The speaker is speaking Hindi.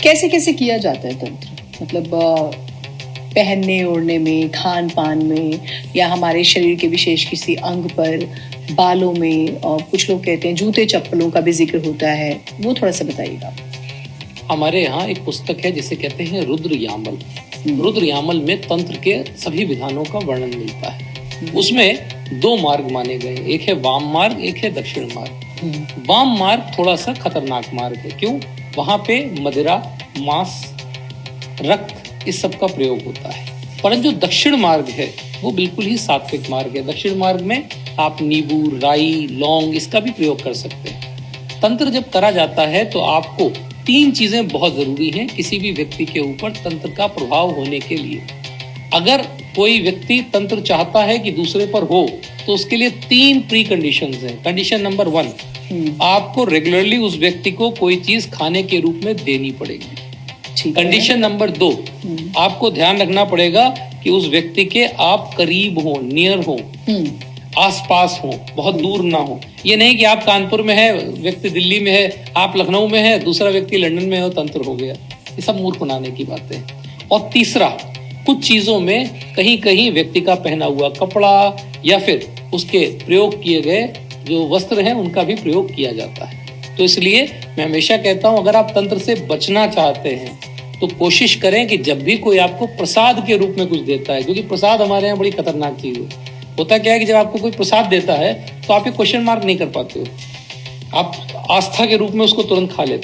कैसे कैसे किया जाता है तंत्र? मतलब पहनने ओढ़ने में, खान पान में, या हमारे शरीर के विशेष किसी अंग पर, बालों में, और कुछ लोग कहते हैं जूते चप्पलों का भी जिक्र होता है, वो थोड़ा सा बताइएगा। हमारे यहाँ एक पुस्तक है जिसे कहते हैं रुद्र यामल। रुद्र यामल में तंत्र के सभी विधानों का वर्णन मिलता है। उसमें दो मार्ग माने गए, एक है वाम मार्ग, एक है दक्षिण मार्ग। वाम मार्ग थोड़ा सा खतरनाक मार्ग है। क्यों? वहां पे मदिरा, मांस, रक्त, इस सब का प्रयोग होता है। परंतु जो दक्षिण मार्ग है वो बिल्कुल ही सात्विक मार्ग है। दक्षिण मार्ग में आप नींबू, राई, लौंग इसका भी प्रयोग कर सकते हैं। तंत्र जब करा जाता है तो आपको तीन चीजें बहुत जरूरी हैं किसी भी व्यक्ति के ऊपर तंत्र का प्रभाव होने के लिए। अगर कोई व्यक्ति तंत्र चाहता है कि दूसरे पर हो तो उसके लिए तीन प्री कंडीशंस हैं। कंडीशन नंबर 1, आपको रेगुलरली उस व्यक्ति को कोई चीज खाने के रूप में देनी पड़ेगी। कंडीशन नंबर 2, आपको ध्यान रखना पड़ेगा कि उस व्यक्ति के आप करीब हो, नियर हो, आसपास हो, बहुत दूर ना हो। ये नहीं कि आप कानपुर में है, व्यक्ति दिल्ली में है, आप लखनऊ में है, दूसरा व्यक्ति लंदन में है, तंत्र हो गया। ये सब मूर्ख बनाने की बातें हैं। और तीसरा, कुछ चीजों में कहीं कहीं व्यक्ति का पहना हुआ कपड़ा या फिर उसके प्रयोग किए गए जो वस्त्र हैं उनका भी प्रयोग किया जाता है। तो इसलिए मैं हमेशा कहता हूं, अगर आप तंत्र से बचना चाहते हैं तो कोशिश करें कि जब भी कोई आपको प्रसाद के रूप में कुछ देता है, क्योंकि प्रसाद हमारे यहाँ बड़ी खतरनाक चीज है। होता क्या है कि जब आपको कोई प्रसाद देता है तो आप ये क्वेश्चन मार्क नहीं कर पाते हो, आप आस्था के रूप में उसको तुरंत खा लेते हो।